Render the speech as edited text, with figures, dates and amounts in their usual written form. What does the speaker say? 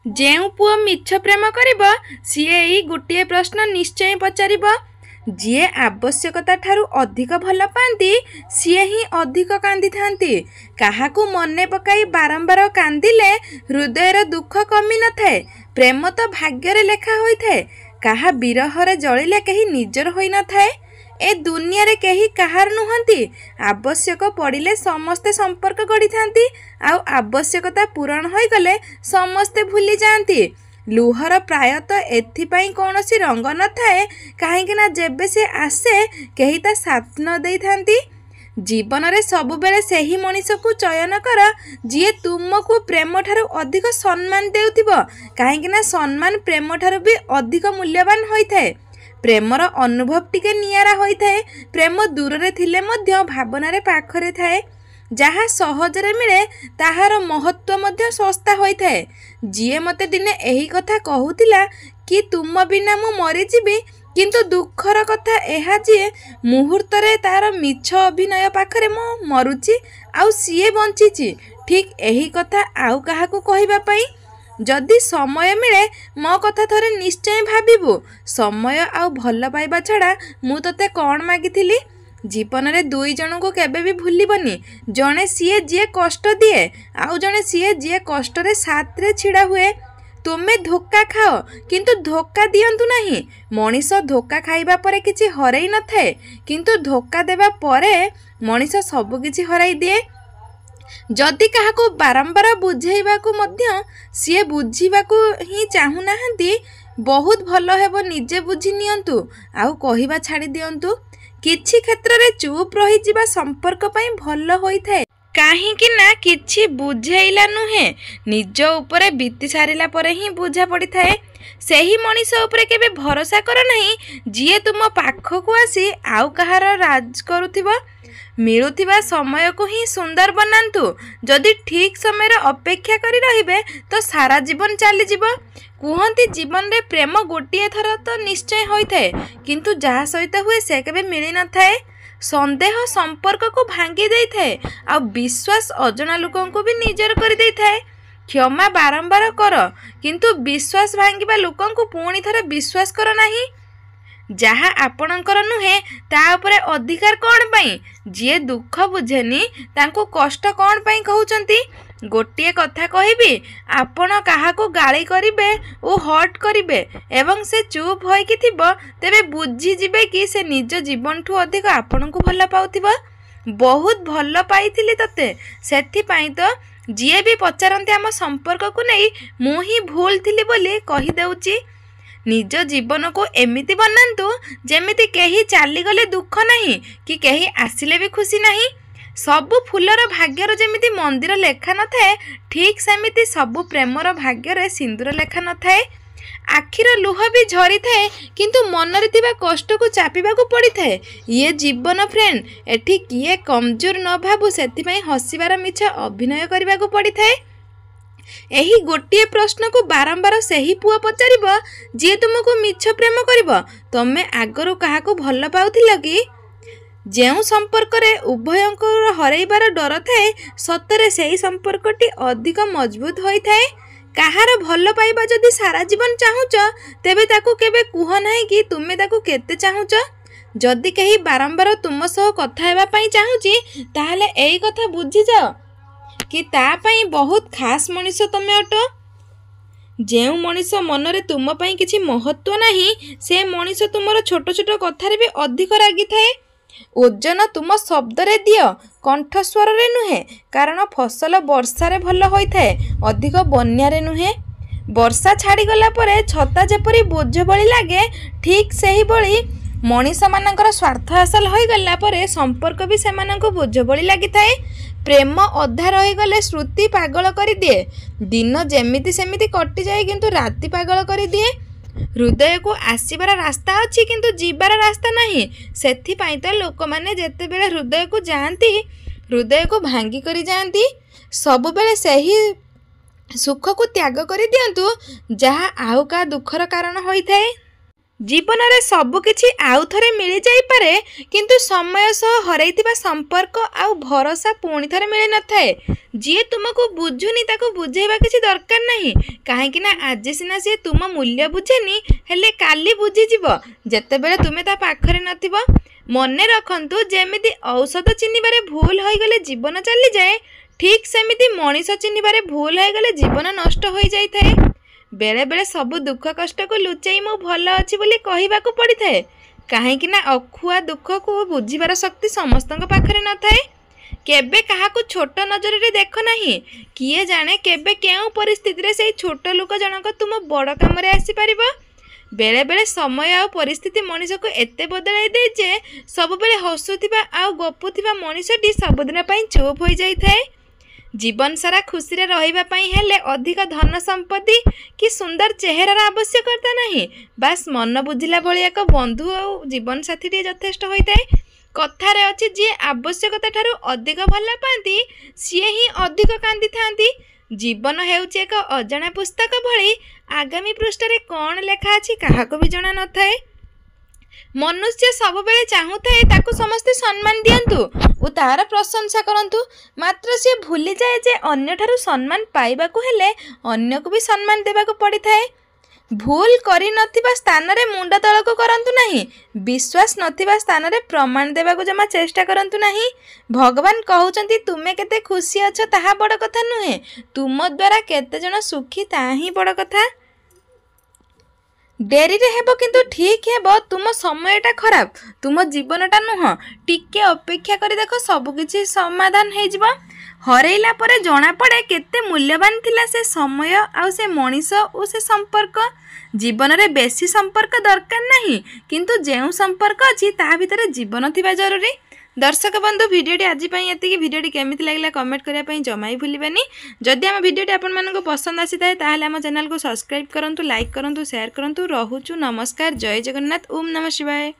ଯେଉଁ ପୁଅ ମିଛ ପ୍ରେମ କରିବ ସିଏ ଏଇ ଗୋଟିଏ ପ୍ରଶ୍ନ ନିଶ୍ଚୟ ପଚାରିବ। ଯିଏ ଆବଶ୍ୟକତା ଠାରୁ ଅଧିକ ଭଲ ପାଆନ୍ତି ସିଏ ହିଁ ଅଧିକ କାନ୍ଦିଥାନ୍ତି। କାହାକୁ ମନେ ପକାଇ ବାରମ୍ବାର କାନ୍ଦିଲେ ହୃଦୟର ଦୁଃଖ କମି ନଥାଏ। ପ୍ରେମ ତ ଭାଗ୍ୟରେ ଲେଖା ହୋଇଥାଏ। କାହା ବିରହରେ ଜଳିଲେ କେହି ନିଜର ହୋଇନଥାଏ। ଏ ଦୁନିଆରେ କେହି କାହାର ନୁହନ୍ତି। ଆବଶ୍ୟକ ପଡ଼ିଲେ ସମସ୍ତେ ସମ୍ପର୍କ ଗଢ଼ିଥାନ୍ତି, ଆଉ ଆବଶ୍ୟକତା ପୂରଣ ହୋଇଗଲେ ସମସ୍ତେ ଭୁଲି ଯାଆନ୍ତି। ଲୁହର ପ୍ରାୟତଃ ଏଥିପାଇଁ କୌଣସି ରଙ୍ଗ ନଥାଏ, କାହିଁକି ନା ଯେବେ ସେ ଆସେ କେହି ତା ସାଥ ନ ଦେଇଥାନ୍ତି। ଜୀବନରେ ସବୁବେଳେ ସେହି ମଣିଷକୁ ଚୟନ କର ଯିଏ ତୁମକୁ ପ୍ରେମଠାରୁ ଅଧିକ ସମ୍ମାନ ଦେଉଥିବ, କାହିଁକି ନା ସମ୍ମାନ ପ୍ରେମଠାରୁ ବି ଅଧିକ ମୂଲ୍ୟବାନ ହୋଇଥାଏ। ପ୍ରେମର ଅନୁଭବ ଟିକେ ନିଆରା ହୋଇଥାଏ। ପ୍ରେମ ଦୂରରେ ଥିଲେ ମଧ୍ୟ ଭାବନାରେ ପାଖରେ ଥାଏ। ଯାହା ସହଜରେ ମିଳେ ତାହାର ମହତ୍ଵ ମଧ୍ୟ ଶସ୍ତା ହୋଇଥାଏ। ଯିଏ ମୋତେ ଦିନେ ଏହି କଥା କହୁଥିଲା କି ତୁମ ବିନା ମୁଁ ମରିଯିବି, କିନ୍ତୁ ଦୁଃଖର କଥା ଏହା ଯେ ମୁହୂର୍ତ୍ତରେ ତାର ମିଛ ଅଭିନୟ ପାଖରେ ମୁଁ ମରୁଛି ଆଉ ସିଏ ବଞ୍ଚିଛି। ଠିକ୍ ଏହି କଥା ଆଉ କାହାକୁ କହିବା ପାଇଁ? ଯଦି ସମୟ ମିଳେ ମୋ କଥା ଥରେ ନିଶ୍ଚୟ ଭାବିବୁ। ସମୟ ଆଉ ଭଲ ପାଇବା ଛଡ଼ା ମୁଁ ତୋତେ କ'ଣ ମାଗିଥିଲି? ଜୀବନରେ ଦୁଇ ଜଣଙ୍କୁ କେବେ ବି ଭୁଲିବନି। ଜଣେ ସିଏ ଯିଏ କଷ୍ଟ ଦିଏ, ଆଉ ଜଣେ ସିଏ ଯିଏ କଷ୍ଟରେ ସାଥରେ ଛିଡ଼ା ହୁଏ। ତୁମେ ଧୋକା ଖାଅ କିନ୍ତୁ ଧୋକା ଦିଅନ୍ତୁ ନାହିଁ। ମଣିଷ ଧୋକା ଖାଇବା ପରେ କିଛି ହରାଇ ନଥାଏ, କିନ୍ତୁ ଧୋକା ଦେବା ପରେ ମଣିଷ ସବୁ କିଛି ହରାଇ ଦିଏ। ଯଦି କାହାକୁ ବାରମ୍ବାର ବୁଝେଇବାକୁ ମଧ୍ୟ ସିଏ ବୁଝିବାକୁ ହିଁ ଚାହୁଁନାହାନ୍ତି, ବହୁତ ଭଲ ହେବ ନିଜେ ବୁଝି ନିଅନ୍ତୁ ଆଉ କହିବା ଛାଡ଼ି ଦିଅନ୍ତୁ। କିଛି କ୍ଷେତ୍ରରେ ଚୁପ୍ ରହିଯିବା ସମ୍ପର୍କ ପାଇଁ ଭଲ ହୋଇଥାଏ, କାହିଁକି ନା କିଛି ବୁଝେଇଲା ନୁହେଁ, ନିଜ ଉପରେ ବିତି ସାରିଲା ପରେ ହିଁ ବୁଝା ପଡ଼ିଥାଏ। ସେହି ମଣିଷ ଉପରେ କେବେ ଭରସା କର ନାହିଁ ଯିଏ ତୁମ ପାଖକୁ ଆସି ଆଉ କାହାର ରାଜ କରୁଥିବ। ମିଳୁଥିବା ସମୟକୁ ହିଁ ସୁନ୍ଦର ବନାନ୍ତୁ। ଯଦି ଠିକ୍ ସମୟରେ ଅପେକ୍ଷା କରି ରହିବେ ତ ସାରା ଜୀବନ ଚାଲିଯିବ। କୁହନ୍ତି ଜୀବନରେ ପ୍ରେମ ଗୋଟିଏ ଥର ତ ନିଶ୍ଚୟ ହୋଇଥାଏ, କିନ୍ତୁ ଯାହା ସହିତ ହୁଏ ସେ କେବେ ମିଳିନଥାଏ। ସନ୍ଦେହ ସମ୍ପର୍କକୁ ଭାଙ୍ଗି ଦେଇଥାଏ, ଆଉ ବିଶ୍ୱାସ ଅଜଣା ଲୋକଙ୍କୁ ବି ନିଜର କରିଦେଇଥାଏ। କ୍ଷମା ବାରମ୍ବାର କର, କିନ୍ତୁ ବିଶ୍ୱାସ ଭାଙ୍ଗିବା ଲୋକଙ୍କୁ ପୁଣି ଥରେ ବିଶ୍ୱାସ କର ନାହିଁ। ଯାହା ଆପଣଙ୍କର ନୁହେଁ ତା ଉପରେ ଅଧିକାର କ'ଣ ପାଇଁ? ଯିଏ ଦୁଃଖ ବୁଝେନି ତାଙ୍କୁ କଷ୍ଟ କ'ଣ ପାଇଁ କହୁଛନ୍ତି? ଗୋଟିଏ କଥା କହିବି, ଆପଣ କାହାକୁ ଗାଳି କରିବେ ଓ ହର୍ଟ କରିବେ ଏବଂ ସେ ଚୁପ୍ ହୋଇକି ଥିବ, ତେବେ ବୁଝିଯିବେ କି ସେ ନିଜ ଜୀବନଠୁ ଅଧିକ ଆପଣଙ୍କୁ ଭଲ ପାଉଥିବ। ବହୁତ ଭଲ ପାଇଥିଲି ତତେ, ସେଥିପାଇଁ ତ ଯିଏ ବି ପଚାରନ୍ତି ଆମ ସମ୍ପର୍କକୁ ନେଇ ମୁଁ ହିଁ ଭୁଲ ଥିଲି ବୋଲି କହିଦେଉଛି। ନିଜ ଜୀବନକୁ ଏମିତି ବନାନ୍ତୁ ଯେମିତି କେହି ଚାଲିଗଲେ ଦୁଃଖ ନାହିଁ, କି କେହି ଆସିଲେ ବି ଖୁସି ନାହିଁ। ସବୁ ଫୁଲର ଭାଗ୍ୟର ଯେମିତି ମନ୍ଦିର ଲେଖା ନଥାଏ, ଠିକ୍ ସେମିତି ସବୁ ପ୍ରେମର ଭାଗ୍ୟରେ ସିନ୍ଦୁର ଲେଖା ନଥାଏ। ଆଖିର ଲୁହ ବି ଝରିଥାଏ, କିନ୍ତୁ ମନରେ ଥିବା କଷ୍ଟକୁ ଚାପିବାକୁ ପଡ଼ିଥାଏ। ଇଏ ଜୀବନ ଫ୍ରେଣ୍ଡ, ଏଠି କିଏ କମଜୋର ନ ଭାବୁ ସେଥିପାଇଁ ହସିବାର ମିଛ ଅଭିନୟ କରିବାକୁ ପଡ଼ିଥାଏ। ଏହି ଗୋଟିଏ ପ୍ରଶ୍ନକୁ ବାରମ୍ବାର ସେହି ପୁଅ ପଚାରିବ ଯିଏ ତୁମକୁ ମିଛ ପ୍ରେମ କରିବ। ତମେ ଆଗରୁ କାହାକୁ ଭଲ ପାଉଥିଲ କି? ଯେଉଁ ସମ୍ପର୍କରେ ଉଭୟଙ୍କର ହରାଇବାର ଡର ଥାଏ, ସତରେ ସେହି ସମ୍ପର୍କଟି ଅଧିକ ମଜବୁତ ହୋଇଥାଏ। କାହାର ଭଲ ପାଇବା ଯଦି ସାରା ଜୀବନ ଚାହୁଁଛ, ତେବେ ତାକୁ କେବେ କୁହ ନାହିଁ କି ତୁମେ ତାକୁ କେତେ ଚାହୁଁଛ। ଯଦି କେହି ବାରମ୍ବାର ତୁମ ସହ କଥା ହେବା ପାଇଁ ଚାହୁଁଛି, ତାହେଲେ ଏଇ କଥା ବୁଝିଯାଅ କି ତା ପାଇଁ ବହୁତ ଖାସ୍ ମଣିଷ ତମେ ଅଟ। ଯେଉଁ ମଣିଷ ମନରେ ତୁମ ପାଇଁ କିଛି ମହତ୍ଵ ନାହିଁ, ସେ ମଣିଷ ତୁମର ଛୋଟ ଛୋଟ କଥାରେ ବି ଅଧିକ ରାଗିଥାଏ। ଓଜନ ତୁମ ଶବ୍ଦରେ ଦିଅ, କଣ୍ଠସ୍ୱରରେ ନୁହେଁ, କାରଣ ଫସଲ ବର୍ଷାରେ ଭଲ ହୋଇଥାଏ, ଅଧିକ ବନ୍ୟାରେ ନୁହେଁ। ବର୍ଷା ଛାଡ଼ିଗଲା ପରେ ଛତା ଯେପରି ବୋଝ ଭଳି ଲାଗେ, ଠିକ୍ ସେହିଭଳି ମଣିଷମାନଙ୍କର ସ୍ୱାର୍ଥ ହାସଲ ହୋଇଗଲା ପରେ ସମ୍ପର୍କ ବି ସେମାନଙ୍କୁ ବୋଝ ଭଳି ଲାଗିଥାଏ। ପ୍ରେମ ଅଧା ରହିଗଲେ ସ୍ମୃତି ପାଗଳ କରିଦିଏ। ଦିନ ଯେମିତି ସେମିତି କଟିଯାଏ, କିନ୍ତୁ ରାତି ପାଗଳ କରିଦିଏ। ହୃଦୟକୁ ଆସିବାର ରାସ୍ତା ଅଛି, କିନ୍ତୁ ଯିବାର ରାସ୍ତା ନାହିଁ। ସେଥିପାଇଁ ତ ଲୋକମାନେ ଯେତେବେଳେ ହୃଦୟକୁ ଯାଆନ୍ତି, ହୃଦୟକୁ ଭାଙ୍ଗି କରି ଯାଆନ୍ତି। ସବୁବେଳେ ସେହି ସୁଖକୁ ତ୍ୟାଗ କରିଦିଅନ୍ତୁ ଯାହା ଆଉ କାହା ଦୁଃଖର କାରଣ ହୋଇଥାଏ। जीवन में सबकिछि आउ थरे मिल जाइपारे किंतु समय सह हरैथिबा संपर्क आउ भरोसा पुणी थरे मिल न थाए। जी तुमको बुझुनी ताको बुझेबा किछि दरकार नहीं, काहेकि ना आज सिना सी तुम मूल्य बुझेनी हेले काली बुझी जीवो जेतेबेले तुमे ता पाखरे नथिबो। मने रखंतु जेमिति औषध चिन्हिबारे भूल होई गले जीवन चली जाए, ठीक सेमिति मनीष चिन्हिबारे भूल होई गले जीवन नष्ट होई जाई थाए। बेले बेले सब दुख कष्ट को लुचाई मु भल अच्छी बोली कहवाकू पड़ी थाए, काहेकि ना अखुआ दुख को बुझीबार शक्ति समस्तଙ୍କ पाखरे न थाए। केबे काहाकू छोट नजर रे देख नहीं, किए जाने केबे केउ परिस्थिति रे सेई छोट लोक जनक तुम बड़ काम रे आसी परिबो। बेले बेले समय आ परिस्थिति मनीष को एते बदलाई दे जे सब बेले हसुथिबा आ गपुथिबा मनीषटी सबदिन पई चुप हो जाई थाए। जीवन सारा खुशी रे रहिबा पई हेले अधिक धन संपत्ति कि सुंदर चेहरार आवश्यकता नहीं, बास मन बुझिला भली एक बंधु और जीवन साथी टे यथेष्ट होइताए। कथारे अछि जे आवश्यकता ठारू अधिक भल पाती सी ही अधिक कांदी थांती। जीवन हेउछि एक अजाणा पुस्तक भली, आगामी पृष्ठ रे कौन लेखा अछि काहाको भी जणा न थाए। मनुष्य सब बेले चाहूए ताकू समस्ते सम्मान दियंतु और तार प्रशंसा करंतु, मात्र सी भूली जाए जे अन्य ठारू सम्मान पाइबाकू हेले अन्य को भी सम्मान देबाकू पड़ी थाए। भूल करी नथिबा स्थान रे मुंडा तळको करंतु नहीं, विश्वास नथिबा स्थान रे प्रमाण देबाकू जमा चेष्टा करंतु नहीं। भगवान कहउचंती तुमे केते खुशी अछ ताहा बड़ कथा नुहे, तुम द्वारा केते जण सुखी ताहा ही बड़ कथा। डेरी रे हेबो किंतु ठीक हेबो, तुम समयटा खराब तुम जीवनटा नुह, टिके अपेक्षा करी देखो सबकिछि समाधान हो जिवो। हरैला परे जणा पड़े केते मूल्यवान थिला से समय आ से मनीष और से संपर्क। जीवन रे बेसी संपर्क दरकार नहीं, किंतु जेउ संपर्क अछि ता भितरे जीवन थिबा जरूरी। दर्शक बंधु भिडियोटी आज ये भिडियोटी केमिति लागला कमेंट करिया पई जमा ही भूलिबानी। जदि आम भिडियोटी आपण मानको पसंद आसी थाए ताहले आम चैनल को सब्सक्राइब करंतु, लाइक करंतु, शेयर करंतु। रहुचु नमस्कार, जय जगन्नाथ, ओम नमः शिवाय।